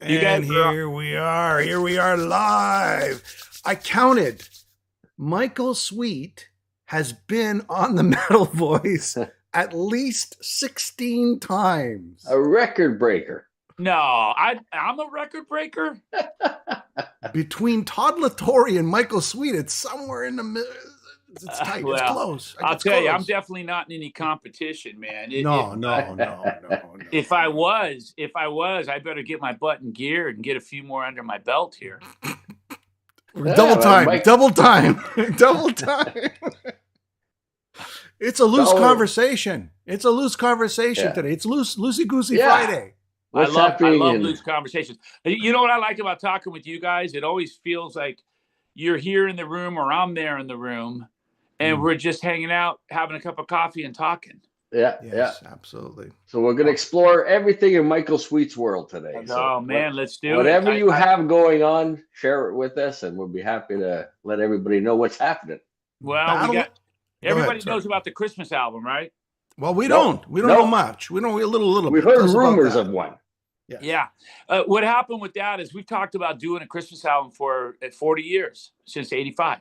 You guys And are here we are. Here we are live. I counted. Michael Sweet has been on the Metal Voice at least 16 times. A record breaker. No, I'm a record breaker. Between Todd LaTorre and Michael Sweet, it's somewhere in the middle. It's tight. Well, it's close. I'll tell you, I'm definitely not in any competition, man. No. If I was, I better get my butt in gear and get a few more under my belt here. Double time. It's a loose conversation. It's a loose conversation today. It's loosey goosey Friday. I love loose conversations. You know what I like about talking with you guys? It always feels like you're here in the room or I'm there in the room, and we're just hanging out, having a cup of coffee and talking. Yes, absolutely. So we're going to explore everything in Michael Sweet's world today. Let's do it. Whatever you have going on, share it with us, and we'll be happy to let everybody know what's happening. Well, everybody knows about the Christmas album, right? Well, we don't know much. We know a little. We've heard rumors of one. Yeah. What happened with that is we've talked about doing a Christmas album for 40 years, since 85.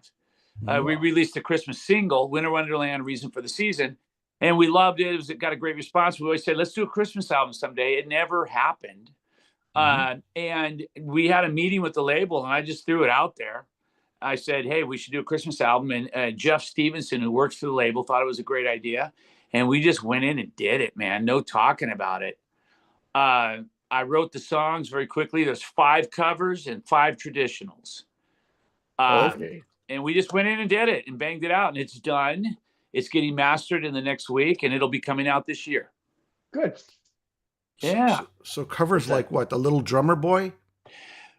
We released a Christmas single, Winter Wonderland, Reason for the Season, and we loved it. It got a great response. We always said, let's do a Christmas album someday. It never happened. And we had a meeting with the label, and I just threw it out there. I said, hey, we should do a Christmas album. And Jeff Stevenson, who works for the label, thought it was a great idea. And we just went in and did it, man. No talking about it. I wrote the songs very quickly. There's 5 covers and 5 traditionals. And we just went in and did it and banged it out. And it's done. It's getting mastered in the next week, and it'll be coming out this year. Good. Yeah. So covers like what? The Little Drummer Boy?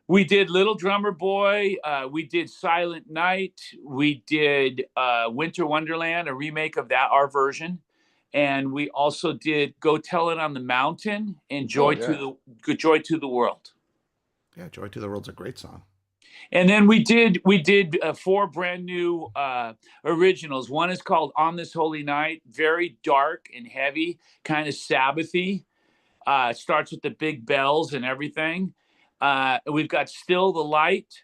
We did Little Drummer Boy. We did Silent Night. We did Winter Wonderland, a remake of that, our version. And we also did Go Tell It on the Mountain and Joy to the World. Yeah, Joy to the World's a great song. And then we did 4 brand new originals. One is called On This Holy Night, very dark and heavy, kind of Sabbathy. It starts with the big bells and everything. We've got Still the Light.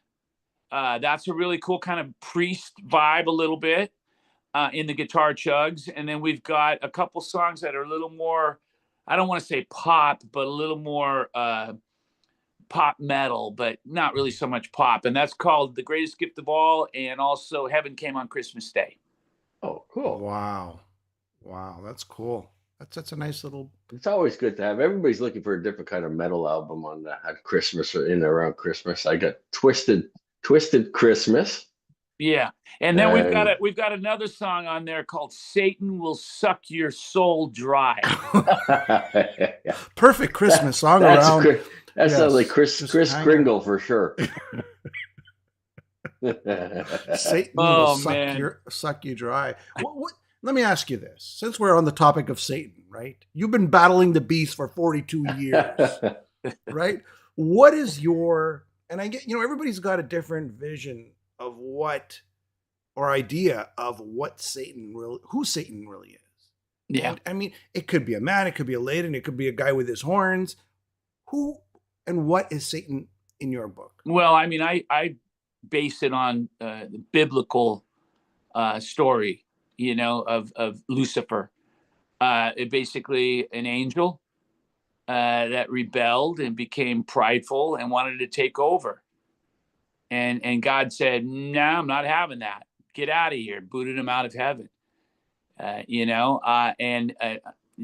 That's a really cool kind of priest vibe a little bit in the guitar chugs. And then we've got a couple songs that are a little more, I don't want to say pop, but a little more pop metal, but not really so much pop. And that's called The Greatest Gift of All, and also Heaven Came on Christmas Day. Oh, cool. Wow, that's cool. That's a nice little... It's always good to have. Everybody's looking for a different kind of metal album at Christmas or in around Christmas. I got Twisted Christmas. Yeah. And then we've got another song on there called Satan Will Suck Your Soul Dry. Perfect Christmas song around. That sounds like Chris Kringle for sure. Satan will suck you dry. Let me ask you this. Since we're on the topic of Satan, right? You've been battling the beast for 42 years, right? What is your, and I get, everybody's got a different vision of or idea of who Satan really is. Yeah. And, I mean, it could be a man, it could be a lady, and it could be a guy with his horns. Who and what is Satan in your book? Well, I mean, I base it on the biblical story, of Lucifer. Basically an angel that rebelled and became prideful and wanted to take over. And God said, no, I'm not having that. Get out of here. Booted him out of heaven. And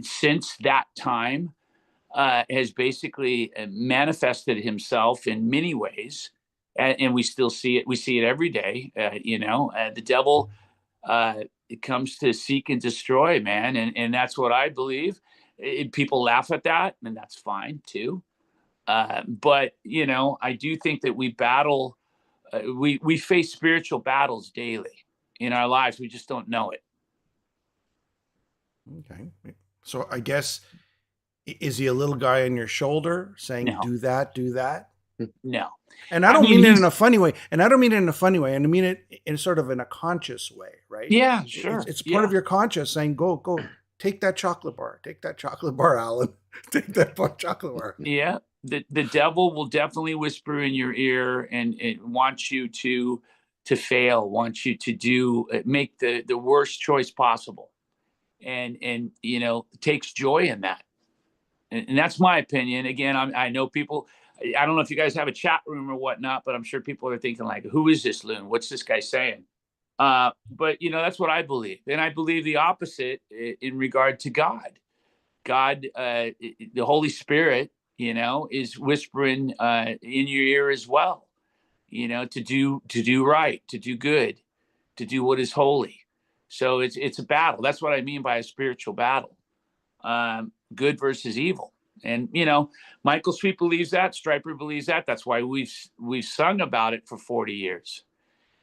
since that time, has basically manifested himself in many ways. And we still see it. We see it every day. The devil, it comes to seek and destroy, man. And that's what I believe. People laugh at that, and that's fine too. But, I do think that we battle, we face spiritual battles daily in our lives. We just don't know it. Okay. So I guess, is he a little guy on your shoulder saying, No. do that? No. And I don't mean it in a funny way. And I mean it in sort of in a conscious way, right? Yeah, sure. It's part of your conscious saying, go, take that chocolate bar, Alan. Take that chocolate bar. Yeah. the devil will definitely whisper in your ear and it wants you to fail, wants you to make the worst choice possible, and takes joy in that. And that's my opinion. Again, I know people. I don't know if you guys have a chat room or whatnot, but I'm sure people are thinking like, "Who is this loon? What's this guy saying?" But that's what I believe, and I believe the opposite in regard to God. God, the Holy Spirit, is whispering in your ear as well. To do right, to do good, to do what is holy. So it's a battle. That's what I mean by a spiritual battle. Good versus evil. And Michael Sweet believes that, Stryper believes that. That's why we've sung about it for 40 years.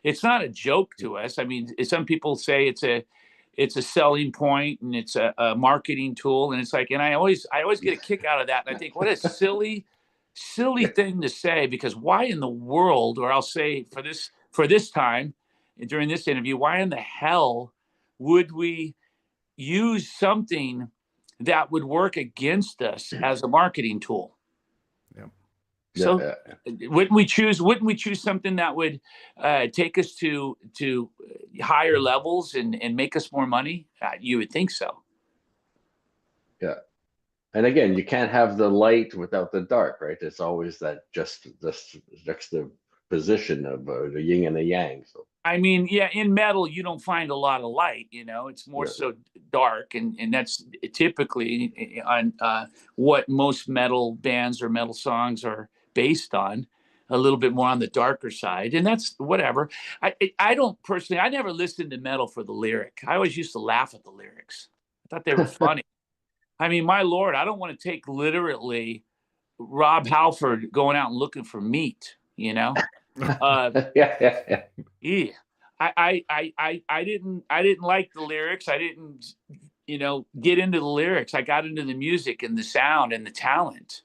It's not a joke to us. I mean, some people say it's a selling point and it's a marketing tool, and it's like, and I always get a kick out of that. And I think, what a silly thing to say, because why in the world, or I'll say for this time during this interview, why in the hell would we use something that would work against us as a marketing tool? Yeah. So wouldn't we choose something that would take us to higher levels and make us more money? You would think so. Yeah. And again, you can't have the light without the dark, right? It's always that just the position of the yin and the yang. So I mean, yeah, in metal, you don't find a lot of light, it's more so dark. And that's typically on what most metal bands or metal songs are based on, a little bit more on the darker side. And that's whatever. I don't personally, I never listened to metal for the lyric. I always used to laugh at the lyrics. I thought they were funny. I mean, my Lord, I don't want to take literally Rob Halford going out and looking for meat, yeah. Yeah. I didn't like the lyrics. I didn't, get into the lyrics. I got into the music and the sound and the talent.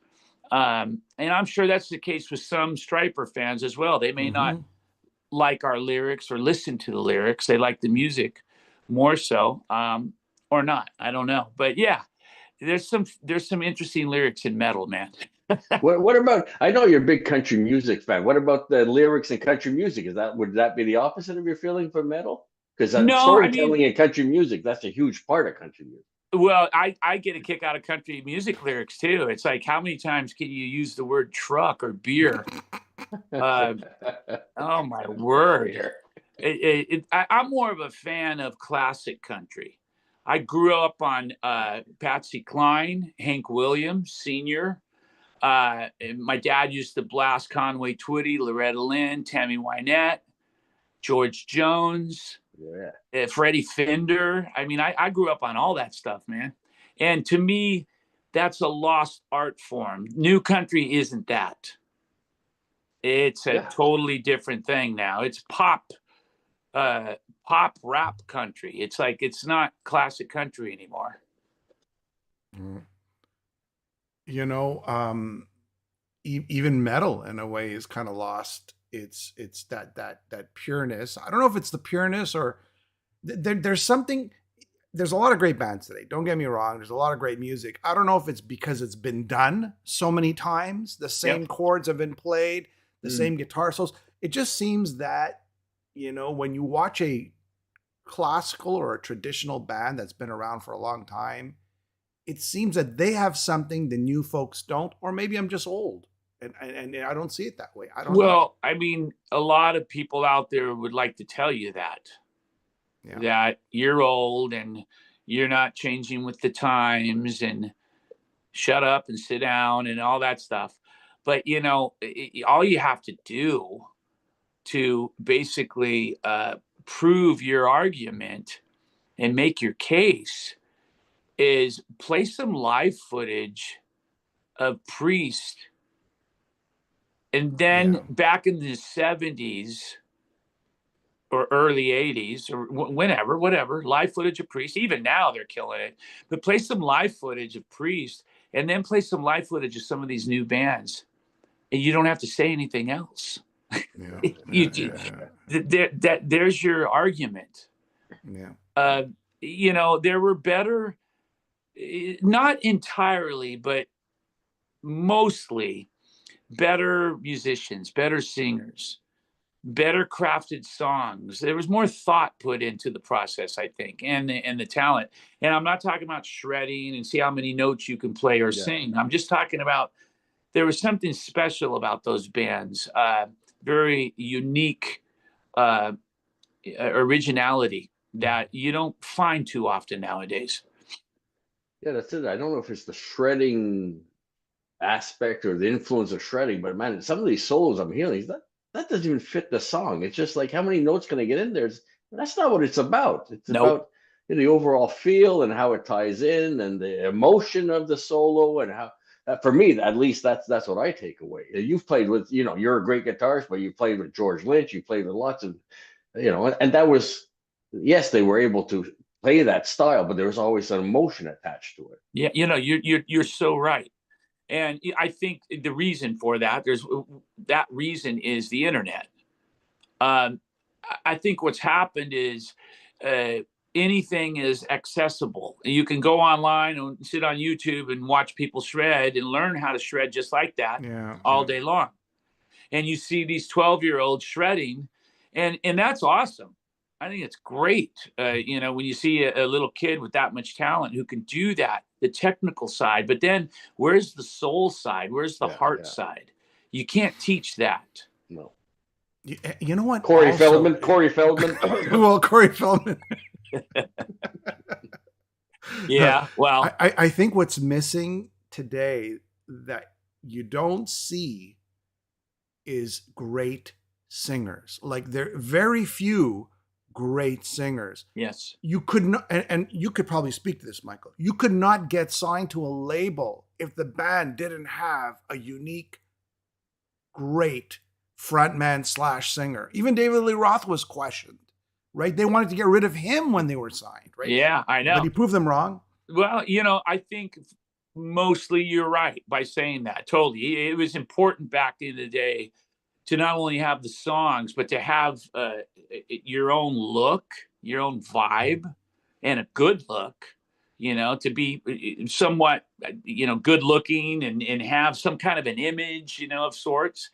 And I'm sure that's the case with some Stryper fans as well. They may not like our lyrics or listen to the lyrics. They like the music more so, or not. I don't know. But yeah, there's some interesting lyrics in metal, man. What about? I know you're a big country music fan. What about the lyrics in country music? Would that be the opposite of your feeling for metal? Because storytelling in country music, that's a huge part of country music. Well, I get a kick out of country music lyrics too. It's like, how many times can you use the word truck or beer? Oh my word! I'm more of a fan of classic country. I grew up on Patsy Cline, Hank Williams Sr. My dad used to blast Conway Twitty, Loretta Lynn, Tammy Wynette, George Jones, Freddie Fender. I mean, I grew up on all that stuff, man. And to me, that's a lost art form. New country isn't that. It's a totally different thing now. It's pop rap country. It's like, it's not classic country anymore. Even metal in a way is kind of lost it's that pureness. I don't know if it's the pureness or there's something. There's a lot of great bands today. Don't get me wrong. There's a lot of great music. I don't know if it's because it's been done so many times. The same chords have been played, the same guitar solos. It just seems that, when you watch a classical or a traditional band that's been around for a long time, it seems that they have something the new folks don't, or maybe I'm just old and I don't see it that way. I don't know. Well, I mean, a lot of people out there would like to tell you that. That you're old and you're not changing with the times and shut up and sit down and all that stuff. But, all you have to do to basically prove your argument and make your case is play some live footage of Priest. And then back in the 70s, or early 80s, or whatever, live footage of Priest. Even now they're killing it. But play some live footage of Priest, and then play some live footage of some of these new bands. And you don't have to say anything else. There's your argument. There were better, not entirely, but mostly better musicians, better singers, better crafted songs. There was more thought put into the process, I think, and the talent. And I'm not talking about shredding and see how many notes you can play or sing. I'm just talking about there was something special about those bands, very unique originality that you don't find too often nowadays. Yeah, that's it. I don't know if it's the shredding aspect or the influence of shredding, but man, some of these solos I'm hearing, that doesn't even fit the song. It's just like, how many notes can I get in there? That's not what it's about. It's about the overall feel and how it ties in and the emotion of the solo and how. For me, at least that's what I take away. You've played with, you're a great guitarist, but you played with George Lynch, you played with lots of, and that was, yes, they were able to play that style, but there was always an emotion attached to it. Yeah, you're so right. And I think the reason for that, that reason is the internet. I think what's happened is anything is accessible. You can go online and sit on YouTube and watch people shred and learn how to shred just like that all day long. And you see these 12-year-olds shredding, and that's awesome. I think it's great. When you see a little kid with that much talent who can do that, the technical side, but then where's the soul side? Where's the heart side? You can't teach that. No. You know what? Corey Feldman. Well, Corey Feldman. Yeah. Well, I think what's missing today that you don't see is great singers. Like, there are very few great singers. Yes. You could not, and you could probably speak to this, Michael. You could not get signed to a label if the band didn't have a unique, great frontman / singer. Even David Lee Roth was questioned, right? They wanted to get rid of him when they were signed, right? Yeah, I know. But he proved them wrong. Well, I think mostly you're right by saying that. Totally. It was important back in the day to not only have the songs, but to have your own look, your own vibe, and a good look, to be somewhat, good looking and have some kind of an image, of sorts.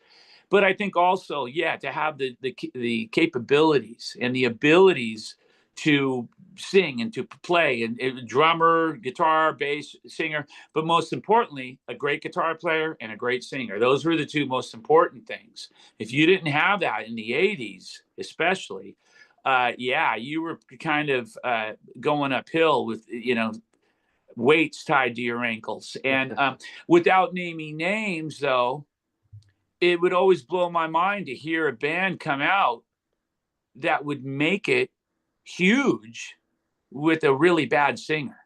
But I think also, to have the capabilities and the abilities to sing and to play, and drummer, guitar, bass, singer, but most importantly, a great guitar player and a great singer. Those were the two most important things. If you didn't have that in the 80s, especially, you were kind of going uphill with, weights tied to your ankles. And without naming names, though, it would always blow my mind to hear a band come out that would make it huge with a really bad singer.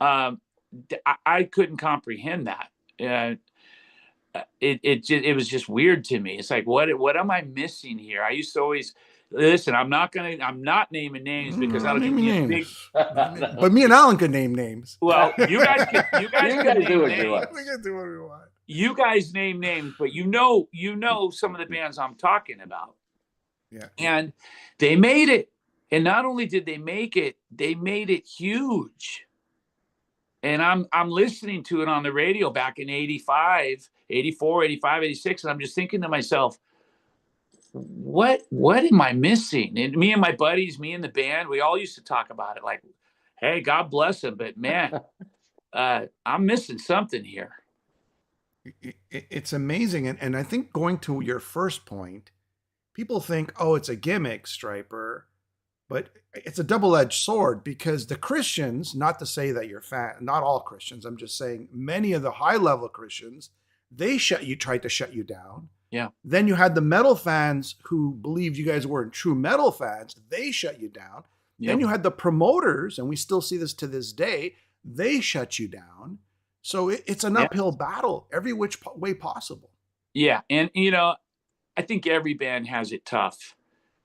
I couldn't comprehend that. It was just weird to me. It's like, what am I missing here? I used to always listen. I'm not naming names because I don't give me a big. But me and Alan could name names. Well, you guys can do what you want. We can do what we want. You guys name names, but you know some of the bands I'm talking about. Yeah. And they made it. And not only did they make it, they made it huge. And I'm listening to it on the radio back in 85, 84, 85, 86. And I'm just thinking to myself, what am I missing? And me and my buddies, me and the band, we all used to talk about it like, hey, God bless them. But man, I'm missing something here. It's amazing. And I think going to your first point, people think, oh, it's a gimmick, Stryper. But it's a double-edged sword, because the Christians, not to say that you're not all Christians, I'm just saying many of the high-level Christians, they tried to shut you down. Yeah. Then you had the metal fans who believed you guys weren't true metal fans. They shut you down. Yep. Then you had the promoters, and we still see this to this day, they shut you down. So it's an uphill battle every which way possible. Yeah. And, I think every band has it tough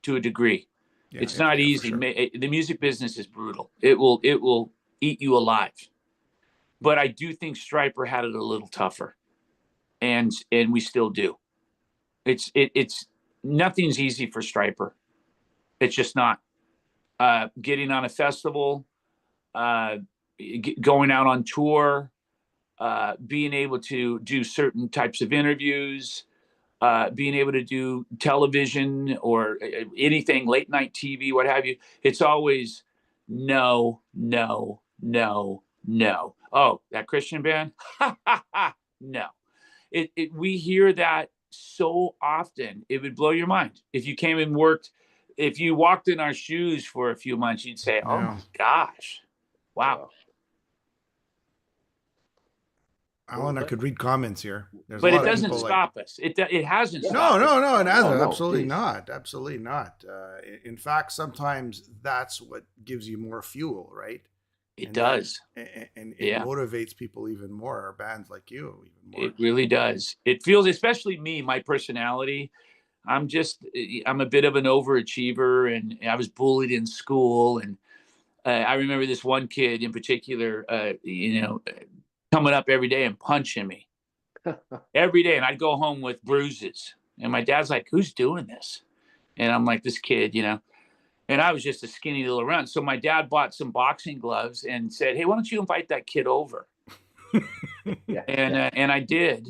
to a degree. Yeah, it's not easy. Sure. The music business is brutal. It will eat you alive. But I do think Stryper had it a little tougher, and we still do. It's nothing's easy for Stryper. It's just not. Getting on a festival, going out on tour, being able to do certain types of interviews, being able to do television or anything, late night TV, what have you. It's always no, no, no, no. Oh, that Christian band? No. We hear that so often. It would blow your mind. If you came and worked, if you walked in our shoes for a few months, you'd say, oh my gosh, wow. Alan, I could read comments here. But it doesn't stop us. It hasn't stopped us. No, it hasn't. No, absolutely not. Absolutely not. In fact, sometimes that's what gives you more fuel, right? It does. And it motivates people even more, or bands like you even more. It really does. It feels, especially me, my personality, I'm a bit of an overachiever, and I was bullied in school. And I remember this one kid in particular, coming up every day and punching me every day. And I'd go home with bruises. And my dad's like, who's doing this? And I'm like, this kid, and I was just a skinny little runt. So my dad bought some boxing gloves and said, hey, why don't you invite that kid over? And I did.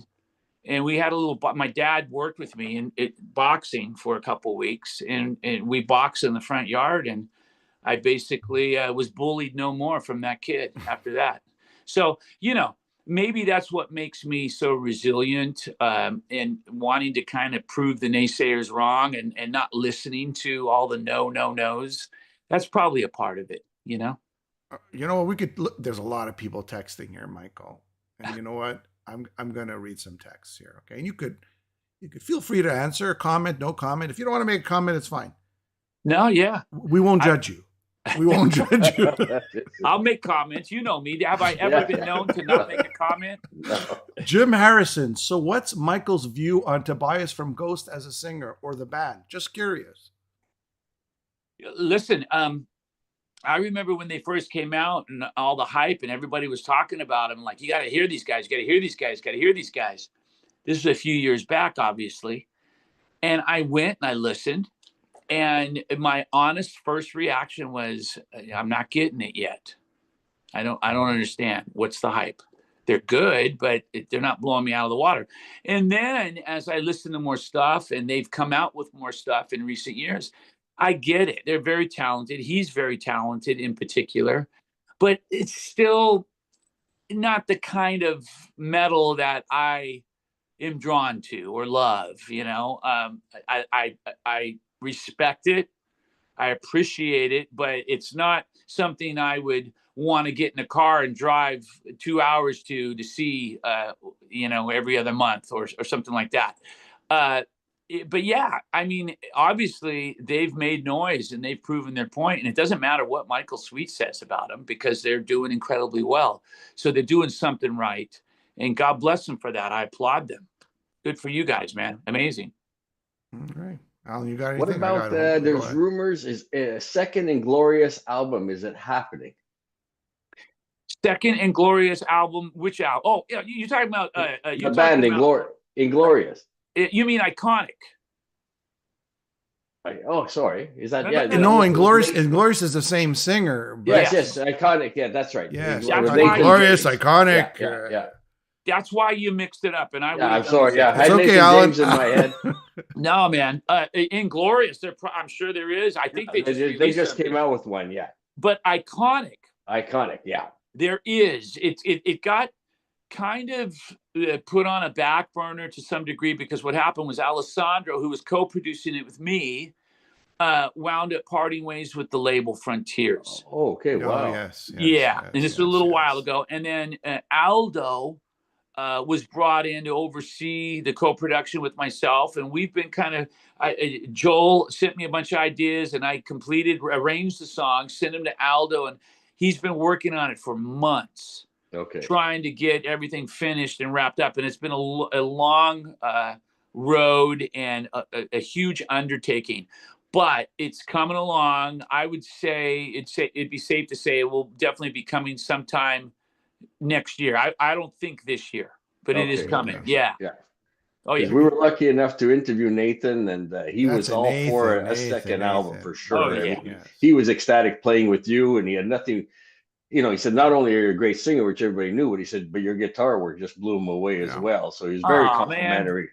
And we had my dad worked with me in boxing for a couple of weeks, and we boxed in the front yard. And I basically was bullied no more from that kid after that. So, maybe that's what makes me so resilient, and wanting to kind of prove the naysayers wrong, and not listening to all the no's. That's probably a part of it, there's a lot of people texting here, Michael. And you know what? I'm going to read some texts here. Okay. And you could feel free to answer, comment, no comment. If you don't want to make a comment, it's fine. No. Yeah. We won't judge you. We won't judge you. I'll make comments. You know me. Have I ever been known to not make a comment? No. Jim Harrison. So what's Michael's view on Tobias from Ghost as a singer or the band? Just curious. Listen, I remember when they first came out and all the hype and everybody was talking about them. Like, you got to hear these guys. You got to hear these guys. Got to hear these guys. This was a few years back, obviously. And I went and I listened. And my honest first reaction was, I'm not getting it yet. I don't understand. What's the hype? They're good, but they're not blowing me out of the water. And then as I listen to more stuff, and they've come out with more stuff in recent years, I get it. They're very talented. He's very talented in particular, but it's still not the kind of metal that I am drawn to or love. I respect it. I appreciate it, but it's not something I would want to get in a car and drive 2 hours to see, every other month or something like that. But yeah, I mean, obviously they've made noise and they've proven their point, and it doesn't matter what Michael Sweet says about them because they're doing incredibly well. So they're doing something right, and God bless them for that. I applaud them. Good for you guys, man. Amazing. All right. Alan, you got anything? What about there's rumors, is a second Inglorious album, is it happening? Second Inglorious album? Which album? Oh, yeah, you're talking about the band Inglorious. You mean Iconic? Oh, sorry. Is that No, Inglorious is the same singer. Yes, Iconic. Yeah, that's right. Yes, Inglorious, Iconic. Yeah. That's why you mixed it up, and I'm sorry. Yeah, I had okay, Nathan Alan. James in my head. No, man. Inglorious. I'm sure there is. I think they just came out with one. Yeah. But Iconic. Yeah. There is. It got kind of put on a back burner to some degree because what happened was Alessandro, who was co-producing it with me, wound up parting ways with the label Frontiers. Oh, okay. Wow. Yes, and this was a little while ago. And then Aldo was brought in to oversee the co-production with myself. And we've been Joel sent me a bunch of ideas, and I arranged the song, sent them to Aldo, and he's been working on it for months. Okay. Trying to get everything finished and wrapped up. And it's been a long road and a huge undertaking. But it's coming along. I would say it'd be safe to say it will definitely be coming sometime next year. I don't think this year, but it is coming. Okay. Yeah. Oh yeah. We were lucky enough to interview Nathan, and he was all for a second album for sure. Oh, yeah. He was ecstatic playing with you, and he had nothing. he said, not only are you a great singer, which everybody knew, but he said, but your guitar work just blew him away as well. So he was very complimentary.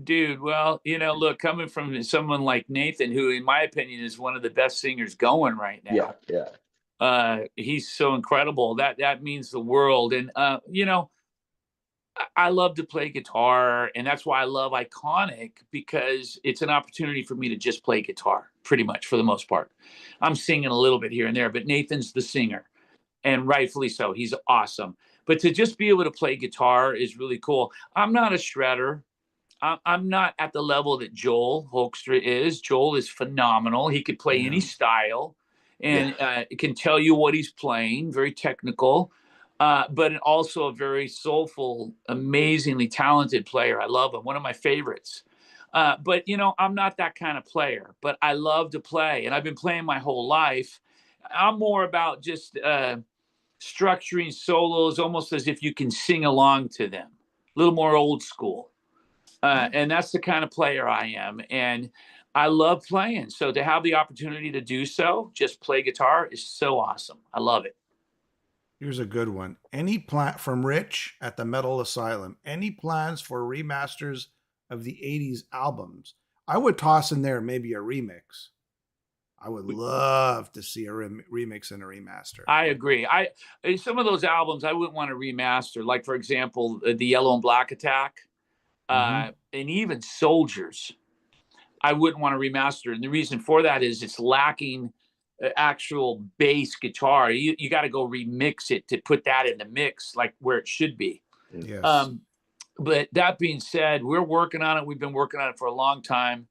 Dude, well, look, coming from someone like Nathan, who in my opinion is one of the best singers going right now. Yeah. He's so incredible. That means the world. And I love to play guitar, and that's why I love Iconic, because it's an opportunity for me to just play guitar pretty much for the most part. I'm singing a little bit here and there, but Nathan's the singer, and rightfully so. He's awesome. But to just be able to play guitar is really cool. I'm not a shredder. I'm not at the level that Joel Hoekstra is. Joel is phenomenal. He could play any style and can tell you what he's playing, very technical. But also a very soulful, amazingly talented player. I love him. One of my favorites. But, I'm not that kind of player, but I love to play. And I've been playing my whole life. I'm more about just structuring solos almost as if you can sing along to them. A little more old school. And that's the kind of player I am. And I love playing. So to have the opportunity to do so, just play guitar, is so awesome. I love it. Here's a good one. Any plan from Rich at the Metal Asylum? Any plans for remasters of the 80s albums? I would toss in there maybe a remix. I would love to see a remix and a remaster. I agree. Some of those albums I wouldn't want to remaster. Like, for example, the Yellow and Black Attack, and even Soldiers. I wouldn't want to remaster. And the reason for that is it's lacking actual bass guitar. You got to go remix it to put that in the mix like where it should be. Yes. But that being said, we're working on it. We've been working on it for a long time,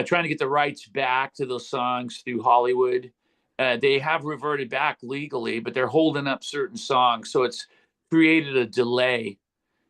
trying to get the rights back to those songs through Hollywood. They have reverted back legally, but they're holding up certain songs. So it's created a delay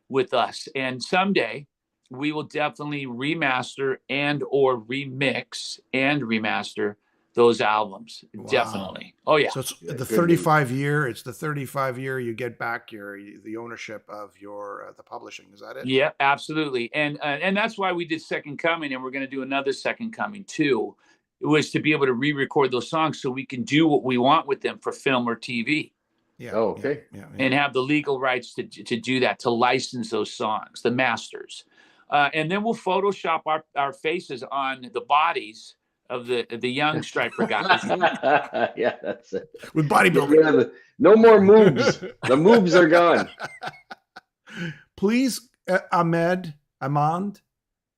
with us. And someday we will definitely remaster and or remix and remaster those albums. Wow. Definitely. Oh yeah. So it's the 35 year. It's the 35 year. You get back the ownership of your the publishing. Is that it? Yeah, absolutely. And that's why we did Second Coming, and we're going to do another Second Coming too. It was to be able to re-record those songs so we can do what we want with them for film or TV. Yeah. Oh, okay. Yeah. And have the legal rights to do that, to license those songs, the masters, and then we'll Photoshop our faces on the bodies of the young Stryper guys. Yeah, that's it. With bodybuilding. No more moves. The moves are gone. Please, Ahmad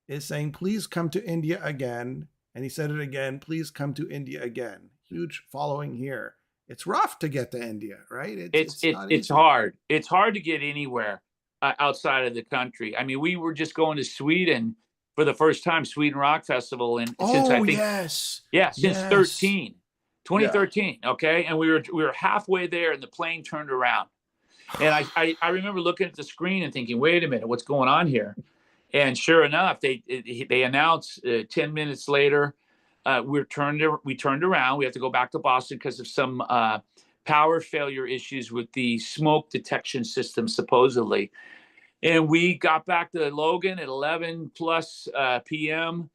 is saying, please come to India again. And he said it again, please come to India again. Huge following here. It's rough to get to India, right? It's hard. It's hard to get anywhere outside of the country. I mean, we were just going to Sweden for the first time, Sweden Rock Festival, and since 2013. Yeah. Okay, and we were halfway there, and the plane turned around, and I remember looking at the screen and thinking, wait a minute, what's going on here? And sure enough, they announced 10 minutes later, we turned around. We have to go back to Boston because of some power failure issues with the smoke detection system, supposedly. And we got back to Logan at 11 plus p.m.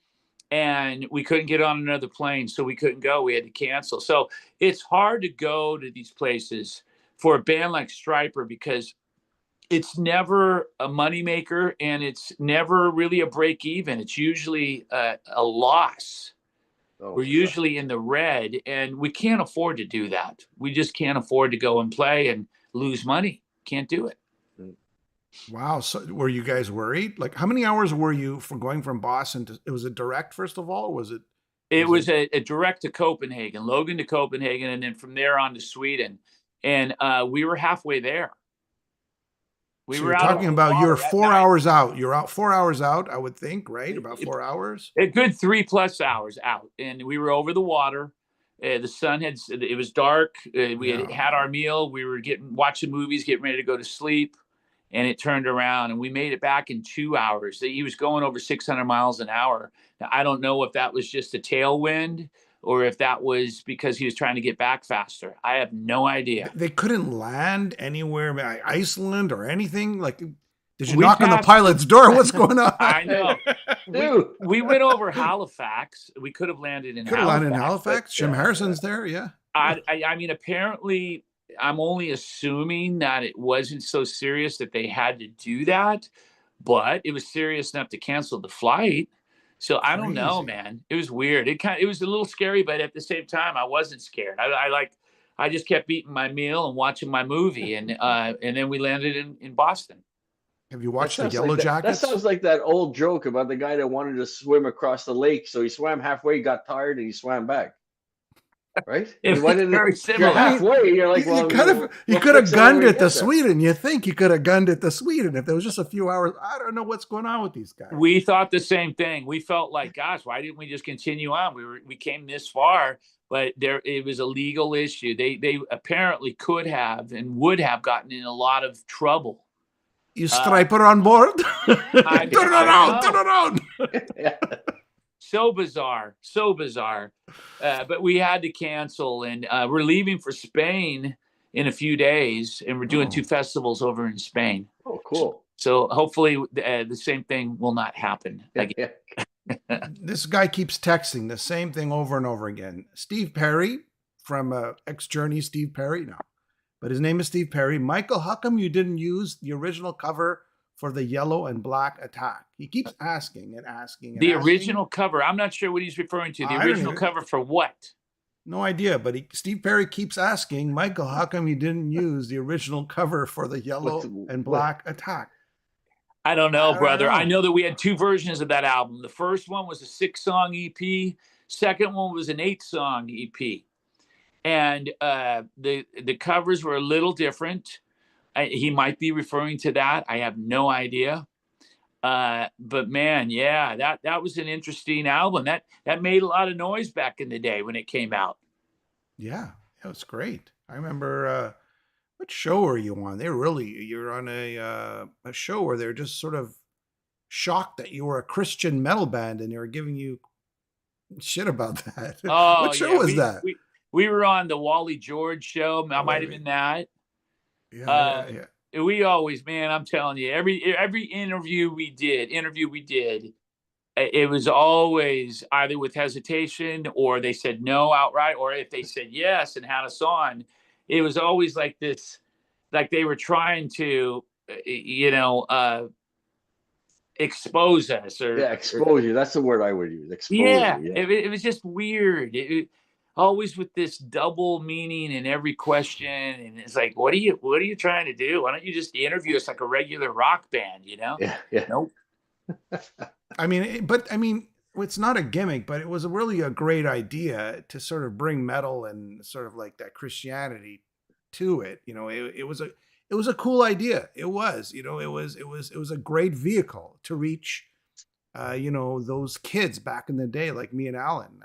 and we couldn't get on another plane, so we couldn't go. We had to cancel. So it's hard to go to these places for a band like Stryper because it's never a moneymaker and it's never really a break even. It's usually a loss. We're usually in the red, and we can't afford to do that. We just can't afford to go and play and lose money. Can't do it. Wow. So were you guys worried? Like, how many hours were you from going from Boston to, it was a direct, first of all, or was it? It was a direct to Copenhagen, Logan to Copenhagen, and then from there on to Sweden. And we were halfway there. You're talking about you're 4 hours out. You're out 4 hours out, I would think, right? About 4 hours? A good 3+ hours out. And we were over the water. The sun it was dark. We had our meal. We were watching movies, getting ready to go to sleep. And it turned around, and we made it back in 2 hours. He was going over 600 miles an hour. Now, I don't know if that was just a tailwind or if that was because he was trying to get back faster. I have no idea. They couldn't land anywhere, Iceland or anything? Like, did you knock on the pilot's door? What's going on? I know. We went over Halifax. We could have landed in Halifax. Jim Harrison's there, yeah. I mean, apparently I'm only assuming that it wasn't so serious that they had to do that, but it was serious enough to cancel the flight. So I don't know, man. It was weird. It was a little scary, but at the same time, I wasn't scared. I just kept eating my meal and watching my movie, and then we landed in Boston. Have you watched the Yellow Jackets? That sounds like that old joke about the guy that wanted to swim across the lake, so he swam halfway, got tired, and he swam back. Right? It's very similar. You're halfway. You're like, well, you could have gunned it to Sweden. You think you could have gunned it to Sweden if there was just a few hours. I don't know what's going on with these guys. We thought the same thing. We felt like, gosh, why didn't we just continue on? We came this far, but it was a legal issue. They apparently could have and would have gotten in a lot of trouble. You Stryper on board? Turn it around. So bizarre. But we had to cancel, and we're leaving for Spain in a few days, and we're doing 2 festivals over in Spain. Oh, cool. So hopefully the same thing will not happen again. This guy keeps texting the same thing over and over again. Steve Perry from X-Journey, Steve Perry. No, but his name is Steve Perry. Michael, how come you didn't use the original cover for the Yellow and Black Attack? He keeps asking and asking. The original cover. I'm not sure what he's referring to. The original cover for what? No idea. But Steve Perry keeps asking, Michael, how come you didn't use the original cover for the Yellow and Black Attack? I don't know, brother. I know that we had 2 versions of that album. The first one was a 6-song EP. Second one was an 8-song EP. And the covers were a little different. He might be referring to that. I have no idea. But man, yeah, that was an interesting album. That made a lot of noise back in the day when it came out. Yeah, it was great. I remember what show were you on? You're on a show where they're just sort of shocked that you were a Christian metal band and they were giving you shit about that. Oh, what show was that? We were on the Wally George show. I might have been that. Yeah. We always, man, I'm telling you, every interview we did, it was always either with hesitation or they said no outright, or if they said yes and had us on, it was always like this, like they were trying to, expose us expose you. That's the word I would use. Expose you. Yeah. It was just weird. Always with this double meaning in every question, and it's like, what are you trying to do? Why don't you just interview us like a regular rock band? Yeah. Nope. I mean, it's not a gimmick, but it was really a great idea to sort of bring metal and sort of like that Christianity to it. It was a cool idea. It was a great vehicle to reach, those kids back in the day, like me and Alan.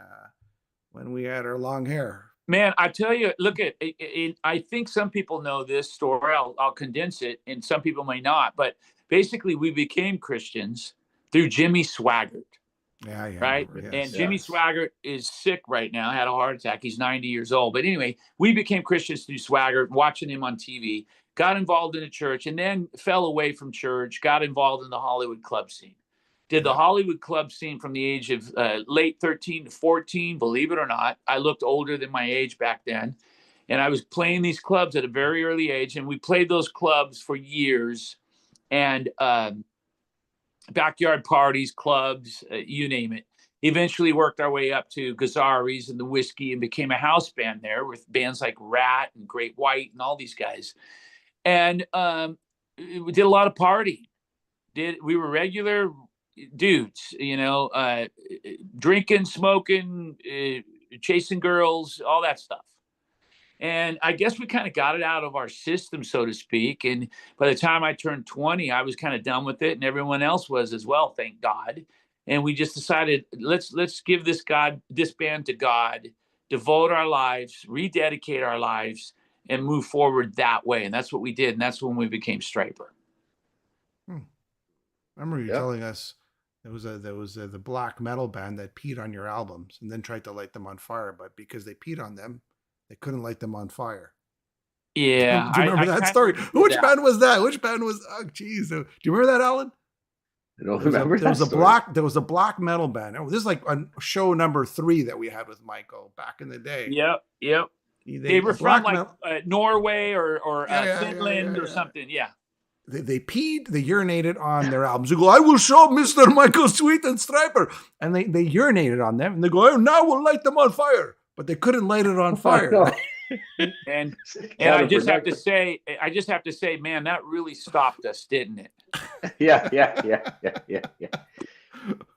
When we had our long hair. Man, I tell you, look at it. I think some people know this story. I'll condense it, and some people may not. But basically, we became Christians through Jimmy Swaggart. Yeah. Right? Yes, and Jimmy Swaggart is sick right now, had a heart attack. He's 90 years old. But anyway, we became Christians through Swaggart, watching him on TV, got involved in a church, and then fell away from church, got involved in the Hollywood club scene. Did the Hollywood club scene from the age of late 13 to 14, believe it or not. I looked older than my age back then. And I was playing these clubs at a very early age. And we played those clubs for years. And backyard parties, clubs, you name it. Eventually worked our way up to Gazzari's and the Whiskey and became a house band there with bands like Rat and Great White and all these guys. And we did a lot of partying. We were regular dudes, drinking, smoking, chasing girls, all that stuff. And I guess we kind of got it out of our system, so to speak. And by the time I turned 20, I was kind of done with it, and everyone else was as well, thank God. And we just decided, let's give this band to God, devote our lives, rededicate our lives, and move forward that way. And that's what we did. And that's when we became Stryper. I remember you telling us there was the black metal band that peed on your albums and then tried to light them on fire, but because they peed on them, they couldn't light them on fire. Yeah. Do you remember that story? Which band was that? Oh, geez. Do you remember that, Alan? I don't remember that There was a black metal band. Oh, this is like on show number 3 that we had with Michael back in the day. Yep. They were from like Norway or Finland or something. Yeah. They urinated on their albums. They go, I will show Mr. Michael Sweet and Stryper. And they urinated on them. And they go, oh, now we'll light them on fire. But they couldn't light it on fire. No. and I just have to say, man, that really stopped us, didn't it? Yeah.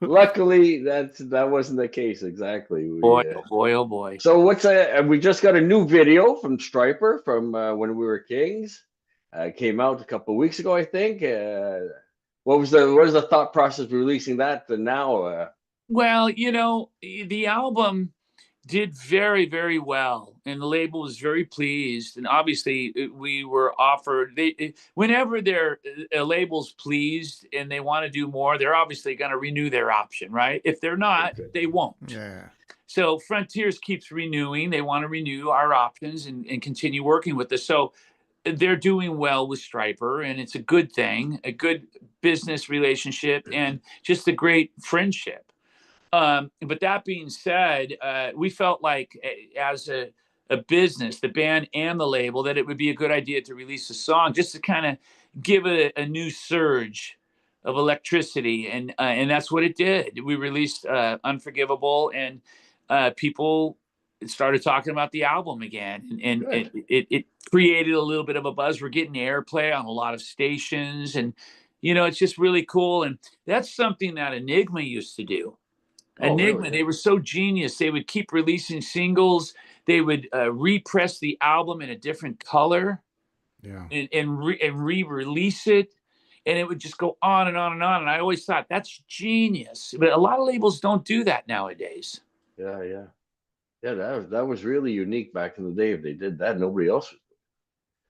Luckily, that wasn't the case exactly. Oh boy. So we just got a new video from Stryper from when we were Kings. Came out a couple of weeks ago, I think. What was the thought process of releasing that now? Well, the album did very, very well, and the label was very pleased. And obviously, we were offered. Whenever a label's pleased and they want to do more, they're obviously going to renew their option, right? If they're not, they won't. Yeah. So Frontiers keeps renewing. They want to renew our options and continue working with us. So they're doing well with Stryper, and it's a good thing, a good business relationship, and just a great friendship. But that being said, we felt like as a business, the band and the label, that it would be a good idea to release a song just to kind of give it a new surge of electricity. And that's what it did. We released Unforgivable, and people started talking about the album again. And it created a little bit of a buzz. We're getting airplay on a lot of stations. And, it's just really cool. And that's something that Enigma used to do. Enigma, really? They were so genius. They would keep releasing singles. They would repress the album in a different color, and re-release it, and it would just go on and on and on. And I always thought that's genius, but a lot of labels don't do that nowadays. Yeah. That was really unique back in the day. If they did that, nobody else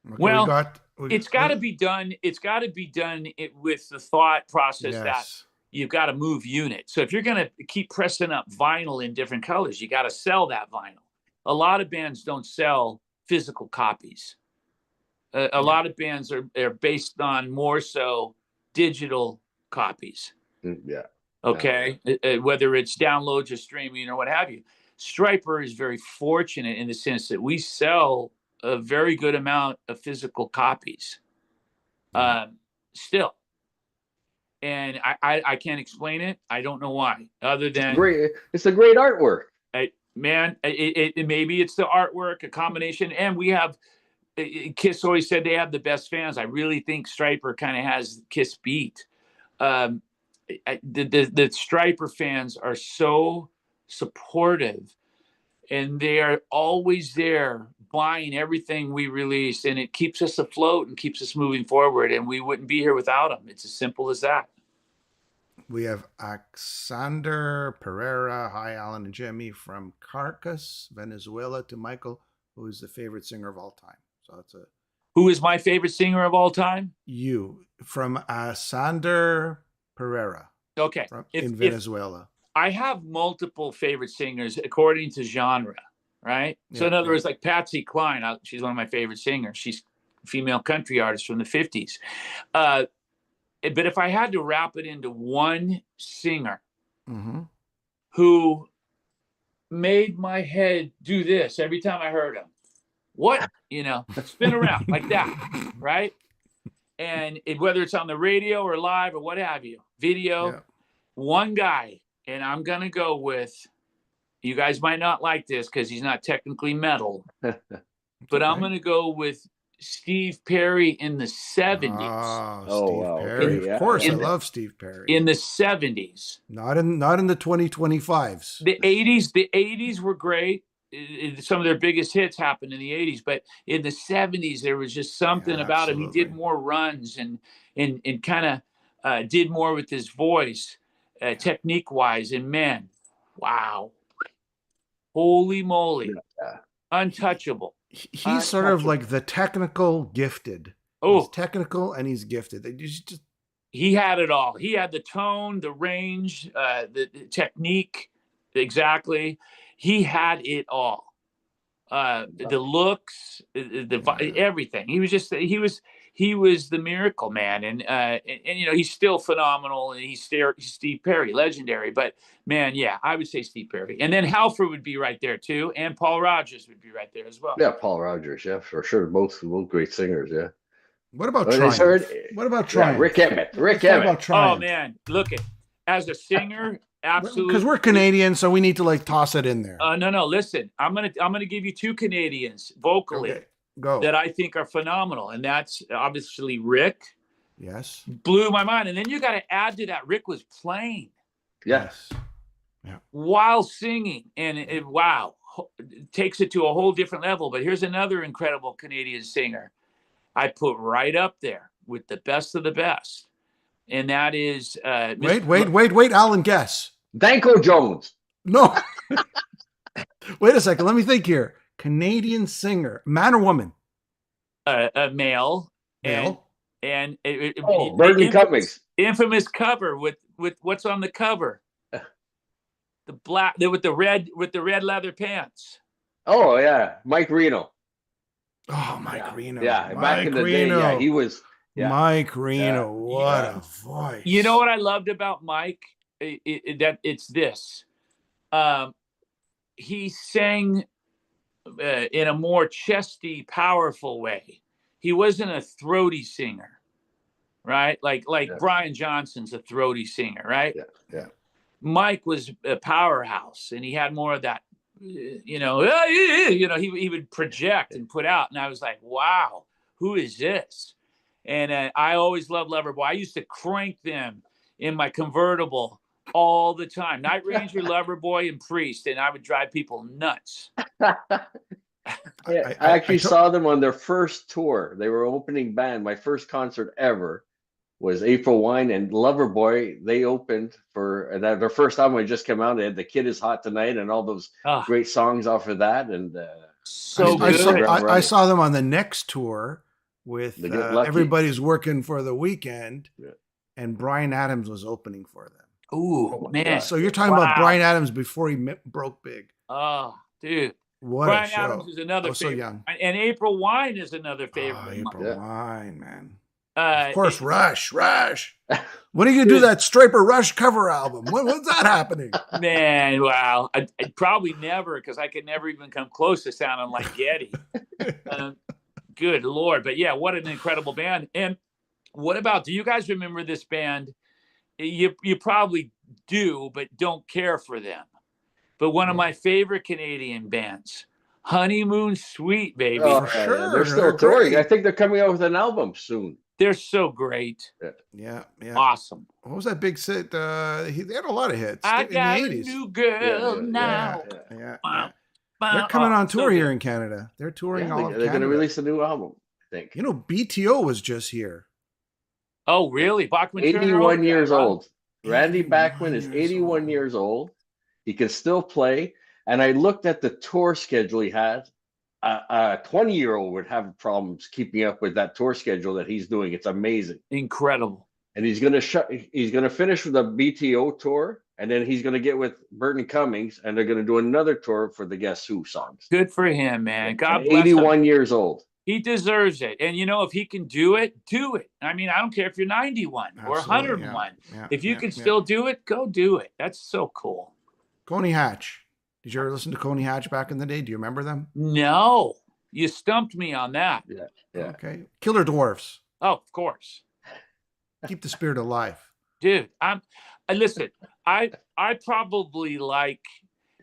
was. Well, it's got to be done. It's got to be done with the thought process that you've got to move units. So if you're going to keep pressing up vinyl in different colors, you got to sell that vinyl. A lot of bands don't sell physical copies. A lot of bands are based on more so digital copies. Yeah. Okay. Whether it's downloads or streaming or what have you. Stryper is very fortunate in the sense that we sell a very good amount of physical copies. Still. And I can't explain it. I don't know why. Other than it's a great artwork. Maybe it's the artwork, a combination. And we have Kiss always said they have the best fans. I really think Stryper kind of has Kiss beat. The Stryper fans are so supportive, and they are always there buying everything we release, and it keeps us afloat and keeps us moving forward, and we wouldn't be here without them. It's as simple as that. We have Alexander Pereira. Hi, Alan and Jimmy, from Caracas, Venezuela, to Michael, who is the favorite singer of all time. So it's who is my favorite singer of all time? You, from Alexander Pereira. Okay. In Venezuela. I have multiple favorite singers according to genre, right? So in other words, like Patsy Cline, she's one of my favorite singers. She's a female country artist from the 50s. But if I had to wrap it into one singer who made my head do this every time I heard him, spin around like that, right? And whether it's on the radio or live or what have you, video, one guy. And I'm going to go with, you guys might not like this because he's not technically metal, but I'm going to go with Steve Perry in the 70s. Oh, Steve Perry. Of course, I love Steve Perry. In the 70s. Not in the 2025s. The 80s were great. Some of their biggest hits happened in the 80s, but in the 70s, there was just something about him. He did more runs and kind of did more with his voice. Technique-wise, and man, wow, holy moly, untouchable. He's sort of like the technical gifted. He's technical and he's gifted. He had it all. He had the tone, the range, the technique, exactly. He had it all. The looks, everything. He he was the miracle man. And you know, he's still phenomenal. And he's Steve Perry, legendary. But man, yeah, I would say Steve Perry. And then Halford would be right there too. And Paul Rodgers would be right there as well. Yeah, Paul Rodgers, yeah, for sure. Both great singers, yeah. What about Triumph? What about Triumph? Yeah, Rick Emmett. Oh man, look at as a singer, absolutely. Because we're Canadian, so we need to like toss it in there. No. Listen, I'm gonna give you two Canadians vocally that I think are phenomenal, and that's obviously Rick. Yes, blew my mind, and then you got to add to that Rick was playing. Yes. Yeah. While singing, and it takes it to a whole different level. But here's another incredible Canadian singer I put right up there with the best of the best. And that is wait, Alan, guess. Danko Jones. No. Wait a second. Let me think here. Canadian singer, man or woman? A male. Male. And Burton Cummings. Infamous cover with what's on the cover? The black with the red leather pants. Oh yeah, Mike Reno. Oh, Mike Reno. Yeah, back in the day, yeah, he was. Yeah. Mike Reno, what a voice! You know what I loved about Mike? That it's this. He sang in a more chesty, powerful way. He wasn't a throaty singer, right? Like Brian Johnson's a throaty singer, right? Yeah. Mike was a powerhouse, and he had more of that. He would project and put out, and I was like, wow, who is this? And I always loved Loverboy. I used to crank them in my convertible all the time. Night Ranger, Loverboy, and Priest, and I would drive people nuts. I actually saw them on their first tour. They were opening band. My first concert ever was April Wine and Loverboy. They opened for their first album had just come out. They had The Kid Is Hot Tonight and all those great songs off of that. And so good. I saw them on the next tour with Everybody's Working for the Weekend, and Bryan Adams was opening for them. Ooh, man. So you're talking about Bryan Adams before he broke big. Oh, dude. What Bryan a show. Adams is another favorite. So young. And April Wine is another favorite. Oh, April Wine, man. Of course, Rush. When are you going to do that Stryper Rush cover album? When's that happening? Man, wow. I'd probably never, because I could never even come close to sounding like Geddy. Good Lord. But yeah, what an incredible band. And what about, do you guys remember this band? You probably do, but don't care for them. But one of my favorite Canadian bands, Honeymoon Suite, baby. Oh, for sure. They're still touring. I think they're coming out with an album soon. They're so great. Yeah. Awesome. What was that big hit? They had a lot of hits. I in got the a 80s. new girl now. Yeah. They're coming on tour here in Canada. They're touring all of Canada. They're going to release a new album, I think. You know, BTO was just here. Oh, really? Bachman 81 years old. Randy Bachman is 81 years old. He can still play. And I looked at the tour schedule he had. A 20-year-old would have problems keeping up with that tour schedule that he's doing. It's amazing. Incredible. And he's going to finish with a BTO tour, and then he's going to get with Burton Cummings, and they're going to do another tour for the Guess Who songs. Good for him, man. God bless him. 81 years old. He deserves it. And, if he can do it, do it. I mean, I don't care if you're 91 or 101. If you can still do it, go do it. That's so cool. Coney Hatch. Did you ever listen to Coney Hatch back in the day? Do you remember them? No. You stumped me on that. Yeah. Okay. Killer Dwarfs. Oh, of course. Keep the spirit alive. Dude, listen, I probably like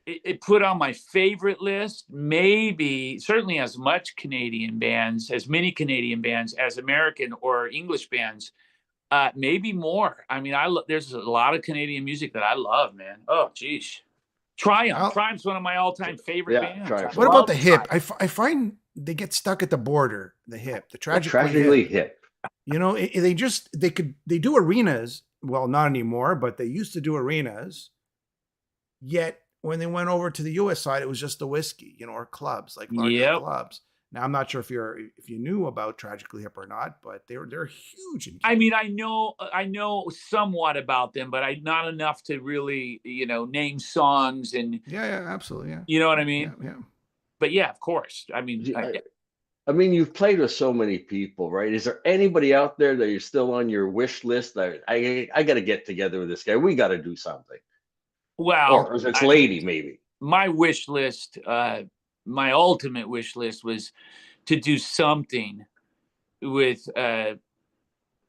it put on my favorite list, certainly as many Canadian bands as American or English bands, maybe more. I mean, there's a lot of Canadian music that I love, man. Oh, geez. Triumph's one of my all-time favorite bands. Triumph. What about the hip? I find they get stuck at the border, the hip, the tragically hip. They do arenas. Well, not anymore, but they used to do arenas. Yet when they went over to the U.S. side, it was just the whiskey, or clubs, like larger clubs. Now, I'm not sure if you knew about Tragically Hip or not, but they're huge. I mean, I know somewhat about them, but not enough to really, name songs and. Yeah, absolutely. Yeah. You know what I mean? Yeah. But yeah, of course. I mean, I mean, you've played with so many people, right? Is there anybody out there that you're still on your wish list that I got to get together with this guy? We got to do something. Well, Or is it lady, maybe? My wish list, my ultimate wish list was to do something with Edward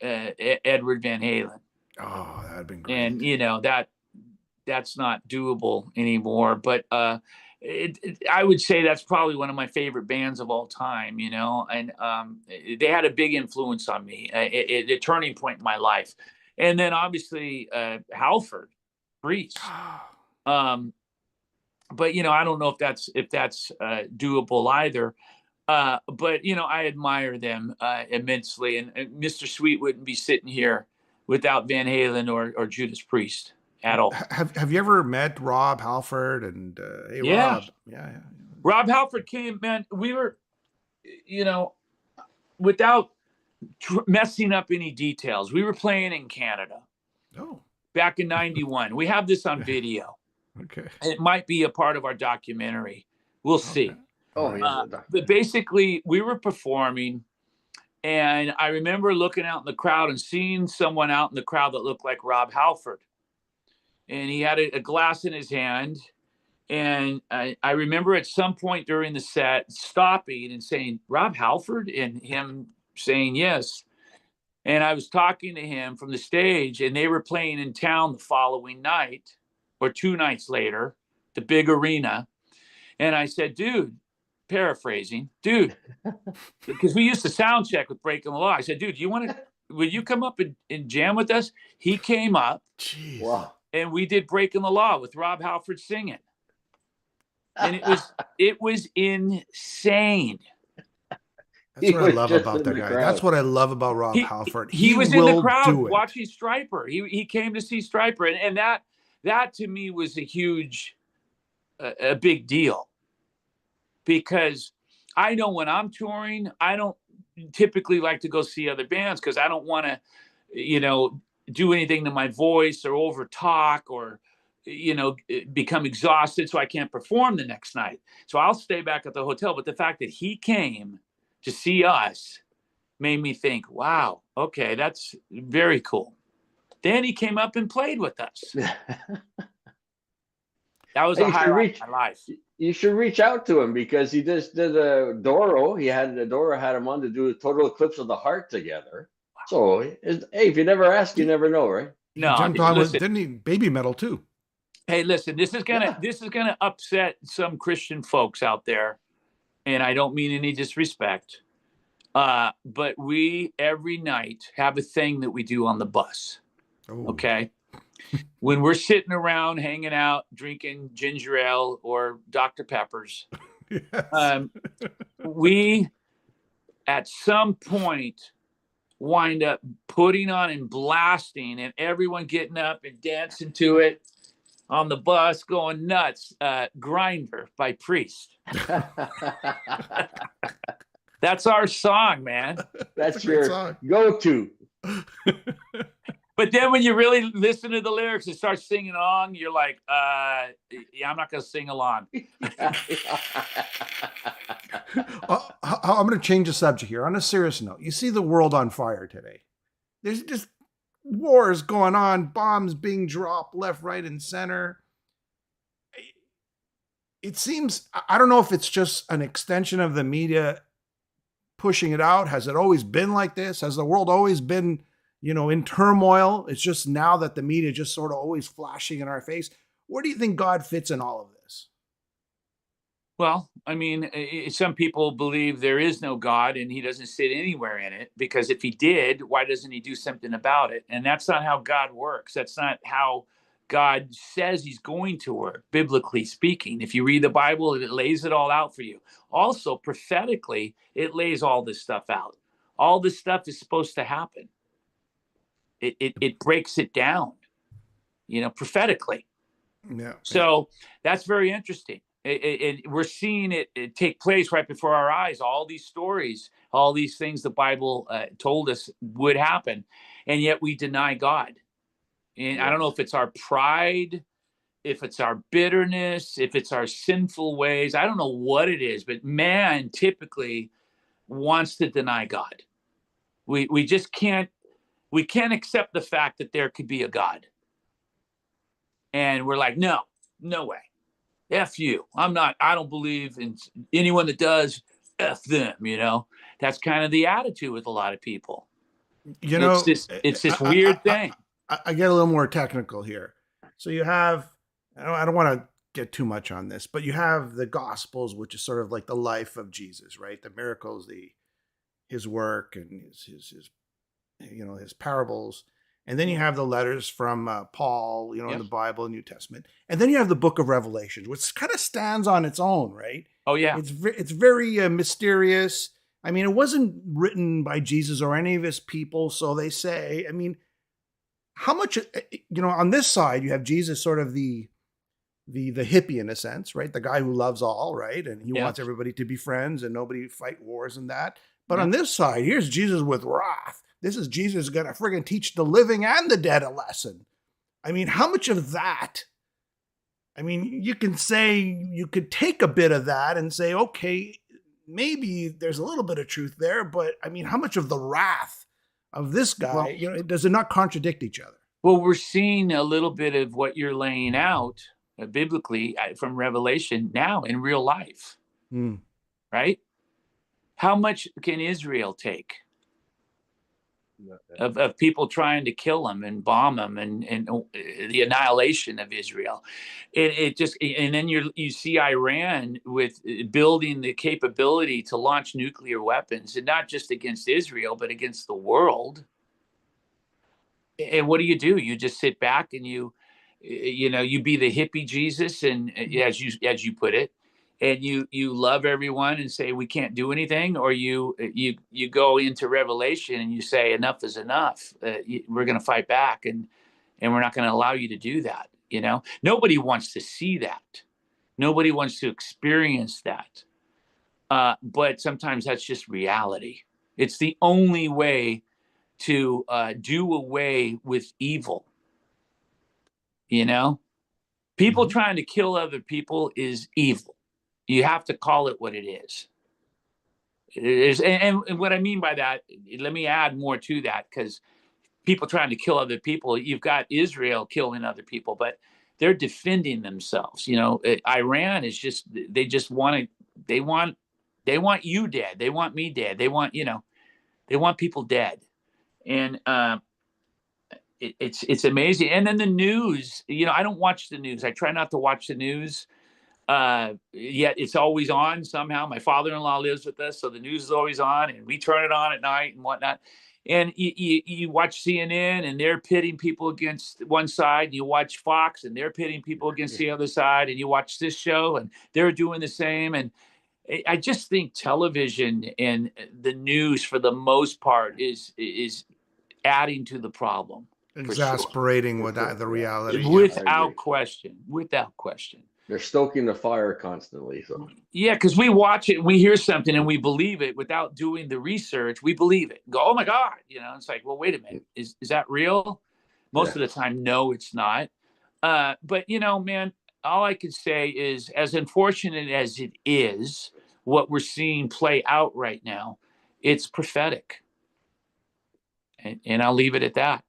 Van Halen. Oh, that'd been great. And you know that's not doable anymore. But I would say that's probably one of my favorite bands of all time. You know, and they had a big influence on me, a turning point in my life. And then obviously Halford, Priest. But you know, I don't know if that's doable either. But you know, I admire them immensely, and Mr. Sweet wouldn't be sitting here without Van Halen or Judas Priest at all. Have you ever met Rob Halford? And hey, yeah. Rob, yeah. Rob Halford came, man. We were, you know, without messing up any details, we were playing in Canada. Oh. Back in '91. We have this on video. Okay. It might be a part of our documentary. We'll see. Oh, yeah. But basically, we were performing, and I remember looking out in the crowd and seeing someone out in the crowd that looked like Rob Halford. And he had a glass in his hand. And I remember at some point during the set stopping and saying, "Rob Halford?" and him saying yes. And I was talking to him from the stage, and they were playing in town the following night or 2 nights later, the big arena. And I said, "Dude," paraphrasing, "dude," because we used to sound check with Breaking the Law. I said, "Dude, will you come up and jam with us?" He came up. Jeez. Wow. And we did Breaking the Law with Rob Halford singing. And it was insane. That's what I love about that guy. Crowd. That's what I love about Rob Halford. He was in the crowd watching Stryper. He came to see Stryper, and that to me was a huge, a big deal, because I know when I'm touring, I don't typically like to go see other bands because I don't want to, you know, do anything to my voice or over talk or, you know, become exhausted so I can't perform the next night. So I'll stay back at the hotel. But the fact that he came to see us made me think, wow, okay, that's very cool. Then he came up and played with us. That was a highlight of my life. You should reach out to him because he just did a Doro. Doro had him on to do a Total Eclipse of the Heart together. So, hey, if you never ask, you never know, right? No, jumped on with, didn't he? Baby metal too. Hey, listen, this is gonna upset some Christian folks out there, and I don't mean any disrespect. But we every night have a thing that we do on the bus. Oh. Okay. When we're sitting around hanging out, drinking ginger ale or Dr. Peppers, yes. We at some point wind up putting on and blasting, and everyone getting up and dancing to it on the bus, going nuts. Grinder by Priest. That's our song, man. That's your go-to. But then when you really listen to the lyrics and start singing along, you're like, yeah, I'm not going to sing along. I'm going to change the subject here. On a serious note, you see the world on fire today. There's just wars going on, bombs being dropped left, right, and center. It seems, I don't know if it's just an extension of the media pushing it out. Has it always been like this? Has the world always been, you know, in turmoil? It's just now that the media just sort of always flashing in our face. Where do you think God fits in all of this? Well, I mean, some people believe there is no God and he doesn't sit anywhere in it, because if he did, why doesn't he do something about it? And that's not how God works. That's not how God says he's going to work, biblically speaking. If you read the Bible, it lays it all out for you. Also, prophetically, it lays all this stuff out. All this stuff is supposed to happen. It breaks it down, you know, prophetically. Yeah. So that's very interesting. We're seeing it take place right before our eyes. All these stories, all these things the Bible told us would happen, and yet we deny God. And yes. I don't know if it's our pride, if it's our bitterness, if it's our sinful ways. I don't know what it is, but man typically wants to deny God. We just can't accept the fact that there could be a God. And we're like, no way. F you. I don't believe in anyone that does. F them, That's kind of the attitude with a lot of people. It's this weird thing. I get a little more technical here. So you have, I don't want to get too much on this, but you have the Gospels, which is sort of like the life of Jesus, right? The miracles, his work, and his parables. And then you have the letters from Paul, in the Bible, New Testament. And then you have the book of Revelation, which kind of stands on its own, right? Oh, yeah. It's very mysterious. I mean, it wasn't written by Jesus or any of his people, so they say. I mean, how much, on this side, you have Jesus sort of the hippie in a sense, right? The guy who loves all, right? And he wants everybody to be friends and nobody fight wars and that. But on this side, here's Jesus with wrath. This is Jesus going to friggin' teach the living and the dead a lesson. I mean, how much of that? I mean, you could take a bit of that and say, okay, maybe there's a little bit of truth there, but I mean, how much of the wrath of this guy, does it not contradict each other? Well, we're seeing a little bit of what you're laying out biblically from Revelation now in real life, right? How much can Israel take of people trying to kill them and bomb them and the annihilation of Israel? And then you see Iran with building the capability to launch nuclear weapons, and not just against Israel, but against the world. And what do? You just sit back and you be the hippie Jesus, and as you put it, and you love everyone and say we can't do anything, or you go into Revelation and you say enough is enough. We're going to fight back, and we're not going to allow you to do that. Nobody wants to see that. Nobody wants to experience that. But sometimes that's just reality. It's the only way to do away with evil. People trying to kill other people is evil. You have to call it what it is. It is, and what I mean by that, let me add more to that, because people trying to kill other people, you've got Israel killing other people, but they're defending themselves. Iran is just, they want you dead. They want me dead. They want people dead. And it's amazing. And then the news, I don't watch the news. I try not to watch the news. Yet it's always on somehow. My father-in-law lives with us, so the news is always on, and we turn it on at night and whatnot. And you watch CNN, and they're pitting people against one side, and you watch Fox, and they're pitting people against the other side, and you watch this show, and they're doing the same. And I just think television and the news, for the most part, is adding to the problem. Exasperating with the reality. Without question. They're stoking the fire constantly. So yeah, because we watch it, we hear something, and we believe it without doing the research. We believe it. Go, oh my God! It's like, well, wait a minute, is that real? Most of the time, no, it's not. But man, all I can say is, as unfortunate as it is, what we're seeing play out right now, it's prophetic, and I'll leave it at that.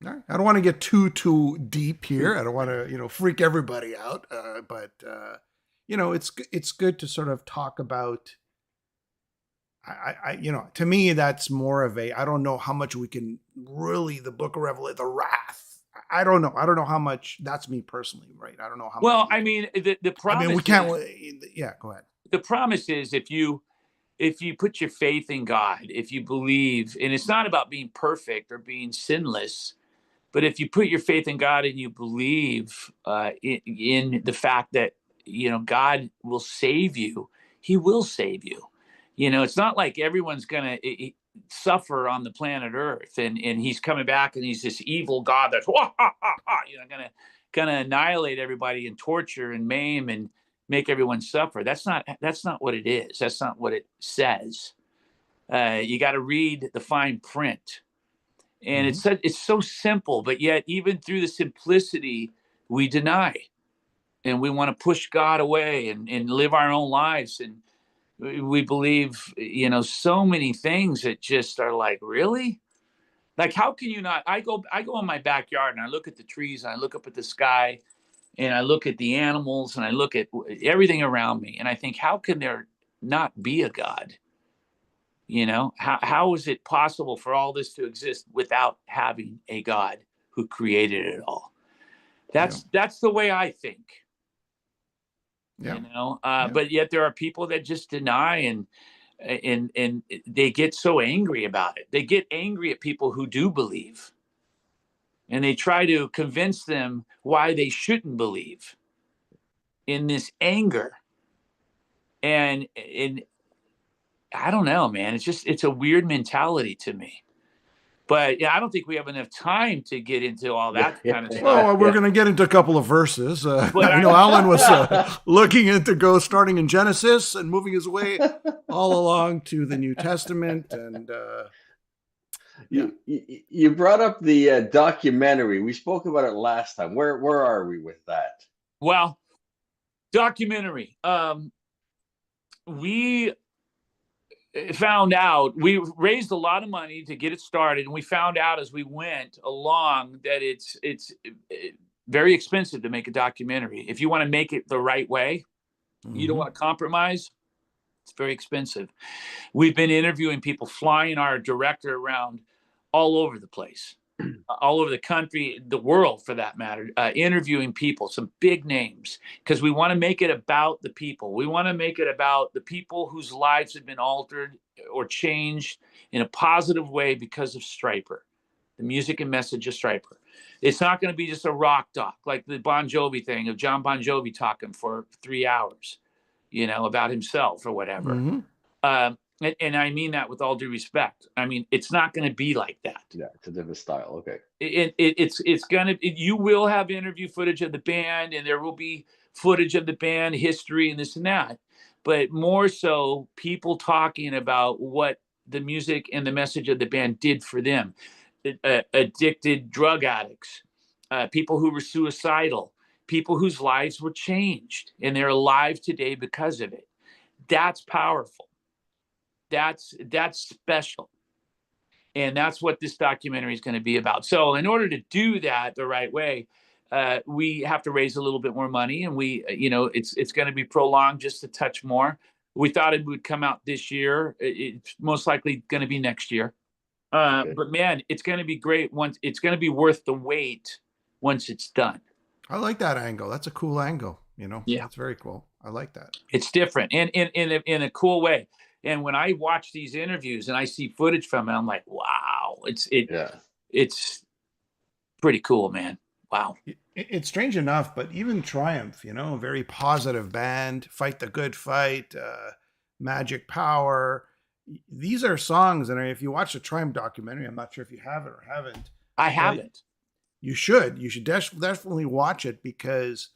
I don't want to get too deep here. I don't want to, freak everybody out. But it's good to sort of talk about. To me, that's more of I don't know how much we can really, the Book of Revelation, the wrath. I don't know. I don't know how much. That's me personally, right? I don't know how. Well, much I mean, the promise. I mean, we can't. Yeah, go ahead. The promise is if you put your faith in God, if you believe, and it's not about being perfect or being sinless. But if you put your faith in God and you believe in the fact that, God will save you, he will save you. It's not like everyone's going to suffer on the planet Earth and he's coming back and he's this evil God that's going to annihilate everybody and torture and maim and make everyone suffer. That's not what it is. That's not what it says. You got to read the fine print. And it's so simple, but yet even through the simplicity, we deny, and we want to push God away and live our own lives. And We believe, so many things that just are like, really? Like, how can you not? I go in my backyard and I look at the trees and I look up at the sky and I look at the animals and I look at everything around me and I think, how can there not be a God? How is it possible for all this to exist without having a God who created it all? That's the way I think. But yet there are people that just deny and they get so angry about it. They get angry at people who do believe, and they try to convince them why they shouldn't believe in this anger. And I don't know, man. It's a weird mentality to me. But I don't think we have enough time to get into all that kind of stuff. Well, we're going to get into a couple of verses. Alan was looking into starting in Genesis and moving his way all along to the New Testament. And you brought up the documentary. We spoke about it last time. Where are we with that? Well, documentary. We found out, we raised a lot of money to get it started, and we found out as we went along that it's very expensive to make a documentary. If you want to make it the right way, you don't want to compromise, it's very expensive. We've been interviewing people, flying our director around all over the place, all over the country, the world for that matter, interviewing people, some big names, because we want to make it about the people. We want to make it about the people whose lives have been altered or changed in a positive way because of Stryper, the music and message of Stryper. It's not going to be just a rock doc like the Bon Jovi thing of John Bon Jovi talking for 3 hours, about himself or whatever. And I mean that with all due respect. I mean, it's not going to be like that. Yeah, it's a different style. Okay. It's going to, you will have interview footage of the band, and there will be footage of the band history and this and that, but more so people talking about what the music and the message of the band did for them. Addicted drug addicts, people who were suicidal, people whose lives were changed and they're alive today because of it. That's powerful. That's special. And that's what this documentary is going to be about. So in order to do that the right way, we have to raise a little bit more money, and it's going to be prolonged just a touch more. We thought it would come out this year. It's most likely going to be next year. But man, it's going to be great it's going to be worth the wait once it's done. I like that angle. That's a cool angle. Yeah, it's very cool. I like that. It's different and in a cool way. And when I watch these interviews and I see footage from it, I'm like, wow, it's pretty cool, man. Wow. It's strange enough, but even Triumph, a very positive band, Fight the Good Fight, Magic Power. These are songs, and if you watch the Triumph documentary, I'm not sure if you have it or haven't. I haven't. You should definitely watch it, because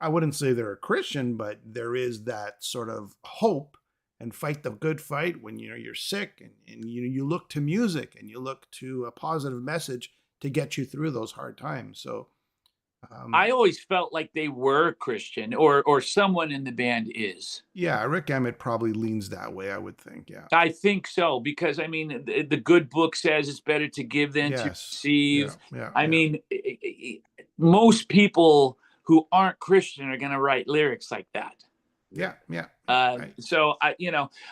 I wouldn't say they're a Christian, but there is that sort of hope and fight the good fight when you're sick, and you look to music and you look to a positive message to get you through those hard times. So I always felt like they were Christian, or someone in the band is. Yeah, Rick Emmett probably leans that way, I would think. Yeah, I think so, because I mean, the good book says it's better to give than to receive. I mean, most people who aren't Christian are going to write lyrics like that. Yeah. Right. So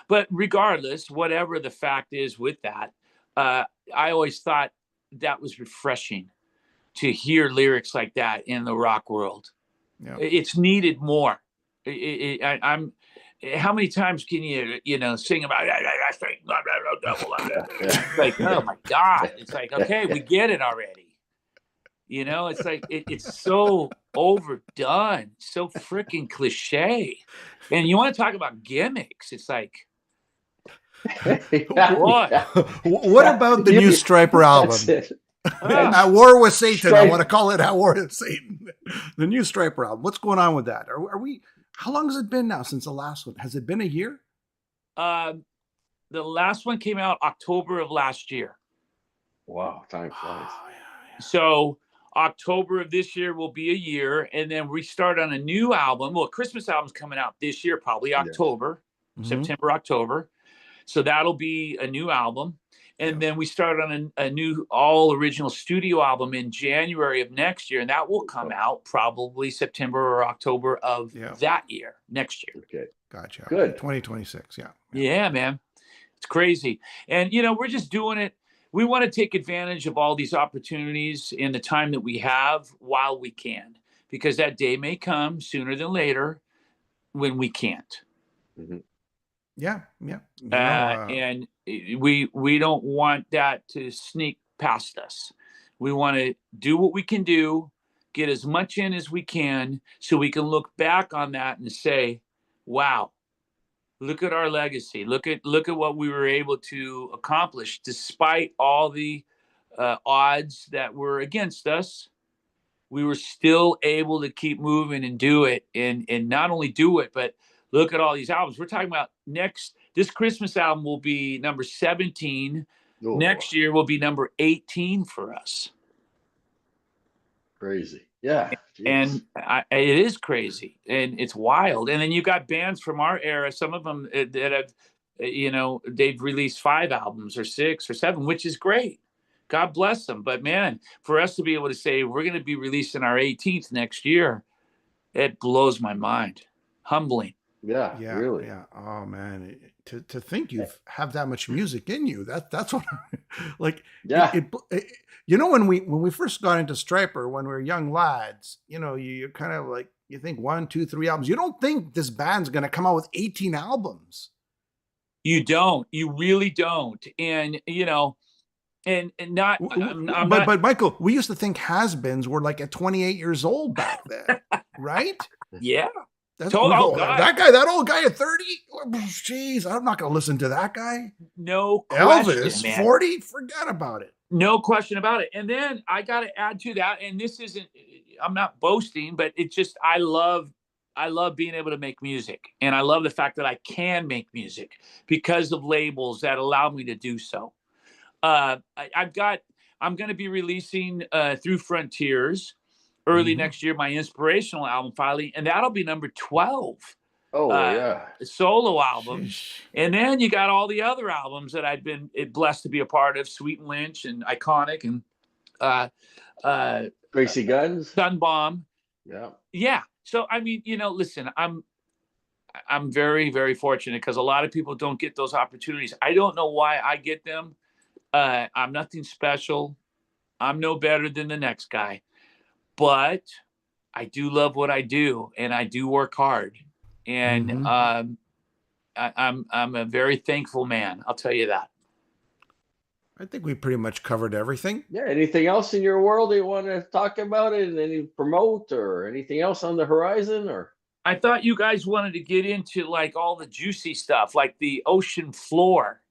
but regardless, whatever the fact is with that, I always thought that was refreshing to hear lyrics like that in the rock world. Yeah. It's needed more. I'm. How many times can you sing about like, oh my God? It's like, okay, we get it already. It's like it's so overdone, so freaking cliche. And you want to talk about gimmicks? It's like, what? What about the new Stryper album? At War with Satan. I want to call it At War with Satan. The new Stryper album. What's going on with that? Are we? How long has it been now since the last one? Has it been a year? The last one came out October of last year. Wow, time flies. So October of this year will be a year, and then we start on a new album. Well, Christmas album's coming out this year, probably October. September, October. So that'll be a new album. And then we start on a new all original studio album in January of next year. And that will come out probably September or October of that year, next year. Okay. Gotcha. Good. 2026. Yeah, man. It's crazy. And, we're just doing it. We want to take advantage of all these opportunities in the time that we have while we can, because that day may come sooner than later when we can't. Mm-hmm. Yeah. And we don't want that to sneak past us. We want to do what we can do, get as much in as we can, so we can look back on that and say, wow, look at our legacy. Look at what we were able to accomplish despite all the odds that were against us. We were still able to keep moving and do it, and not only do it, but look at all these albums. We're talking about this Christmas album will be number 17. Oh. Next year will be number 18 for us. Crazy. Yeah. And it is crazy, and it's wild. And then you got bands from our era, some of them that have, they've released 5 albums or 6 or 7, which is great. God bless them. But man, for us to be able to say we're going to be releasing our 18th next year, it blows my mind. Humbling. Yeah, really. Yeah. Oh man, to think you have that much music in you. That's what like. Yeah. When we first got into Stryper, when we were young lads, you kind of like, you think 1, 2, 3 albums. You don't think this band's going to come out with 18 albums. You don't. You really don't. And and not. But Michael, we used to think has-beens were like at 28 years old back then, right? Yeah. That old guy at 30. Jeez, I'm not going to listen to that guy. No question, Elvis, man. 40, forget about it. No question about it. And then I got to add to that, and this isn't, I'm not boasting, but it's just, I love being able to make music. And I love the fact that I can make music because of labels that allow me to do so. I'm going to be releasing through Frontiers early next year, my inspirational album finally, and that'll be number 12. Solo album. Sheesh. And then you got all the other albums that I've been blessed to be a part of, Sweet and Lynch and Iconic and Gracie Guns, Sunbomb. Yeah. So I mean, listen, I'm very, very fortunate because a lot of people don't get those opportunities. I don't know why I get them. I'm nothing special. I'm no better than the next guy. But I do love what I do, and I do work hard, and I'm a very thankful man. I'll tell you that. I think we pretty much covered everything. Yeah. Anything else in your world that you want to talk about? Any promote or anything else on the horizon? Or I thought you guys wanted to get into like all the juicy stuff, like the ocean floor.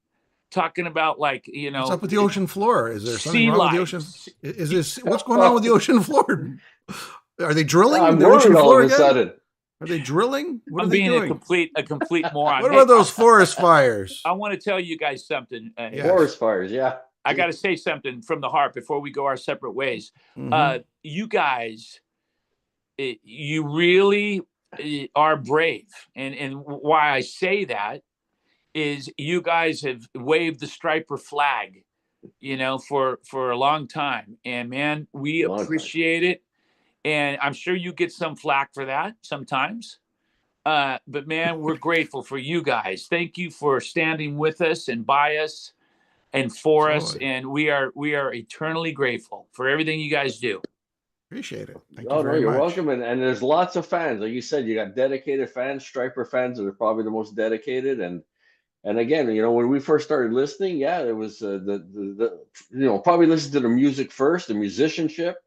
Talking about what's up with the ocean floor? Is there something wrong with the oceen? Is this what's going on with the ocean floor? Are they drilling the ocean floor again? Sudden. Are they drilling? What are they doing? a complete moron. What about those forest fires? I want to tell you guys something. Forest fires, yeah. I got to say something from the heart before we go our separate ways. You guys, you really are brave, and why I say that is you guys have waved the Stryper flag, for a long time. And man, we appreciate it. And I'm sure you get some flack for that sometimes. But man, we're grateful for you guys. Thank you for standing with us and by us and for us. And we are eternally grateful for everything you guys do. Appreciate it. Thank you very much. You're welcome. And there's lots of fans. Like you said, you got dedicated fans. Stryper fans are probably the most dedicated. And again, when we first started listening, there was probably listen to the music first, the musicianship,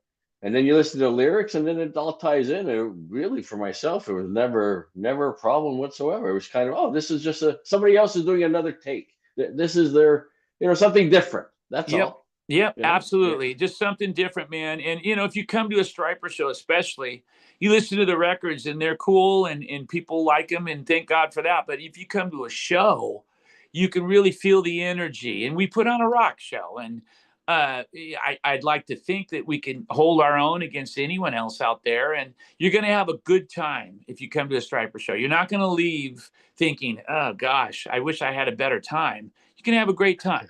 and then you listen to the lyrics, and then it all ties in. And really, for myself, it was never a problem whatsoever. It was kind of, this is just somebody else is doing another take. This is their, something different. That's all. Yep, absolutely. Just something different, man. And, if you come to a Stryper show, especially, you listen to the records and they're cool and people like them, and thank God for that. But if you come to a show, you can really feel the energy. And we put on a rock show, and I'd like to think that we can hold our own against anyone else out there, and you're going to have a good time if you come to a Stryper show. You're not going to leave thinking, oh gosh, I wish I had a better time. You can have a great time.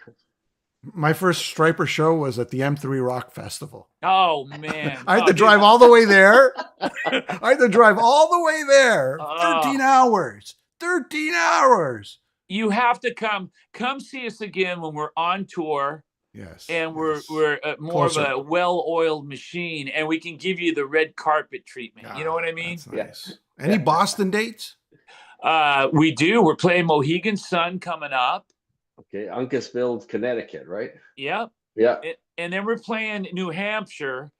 My first Stryper show was at the M3 Rock Festival. Oh man. I had to drive all the way there. I had to drive all the way there. 13 hours. 13 hours. You have to come see us again when we're on tour. Yes. And we're more Closer. Of a well-oiled machine, and we can give you the red carpet treatment. You know what I mean? That's nice. Yeah. Any Boston dates? We do. We're playing Mohegan Sun coming up. Okay, Uncasville, Connecticut, right? Yep. Yeah. And then we're playing New Hampshire,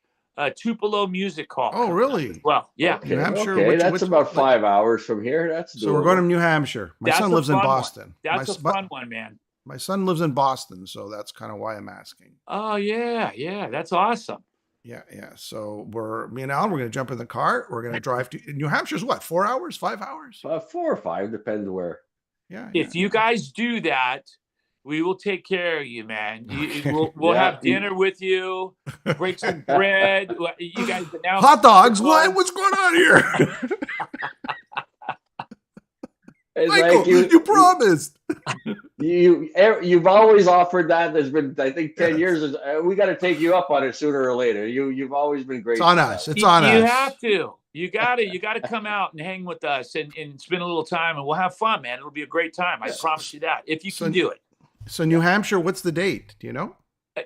Tupelo Music Hall. Oh, really? Well, yeah. Okay, New Hampshire. That's about 5 hours from here. That's doable. So we're going to New Hampshire. My son lives in Boston. That's a fun one, man. My son lives in Boston, so that's kind of why I'm asking. Oh, yeah. That's awesome. Yeah. So me and Alan, we're going to jump in the car. We're going to drive to New Hampshire's what, 4 hours, 5 hours? 4 or 5, depends where. Yeah. If you guys do that, we will take care of you, man. We'll have dinner with you, break some bread. You guys now hot dogs. What? What's going on here? Michael, you promised. You've always offered that. There's been, I think, 10 years. We got to take you up on it sooner or later. You've always been great. It's on us. It's on us. You have to. You gotta come out and hang with us and spend a little time, and we'll have fun, man. It'll be a great time. I promise you that. If you can do it. So New Hampshire, what's the date? Do you know?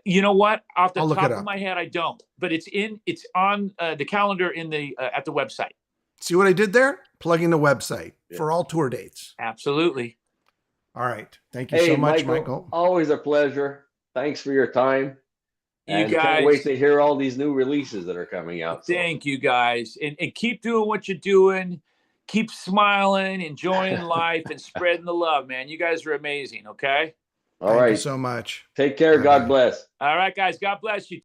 You know what? Off the top of my head, I don't. But it's on the calendar at the website. See what I did there? Plugging the website for all tour dates. Absolutely. All right. Thank you so much, Michael. Always a pleasure. Thanks for your time. You guys can't wait to hear all these new releases that are coming out. Thank you guys. And keep doing what you're doing. Keep smiling, enjoying life, and spreading the love, man. You guys are amazing, okay? Thank you so much. Take care. God bless. All right, guys. God bless you.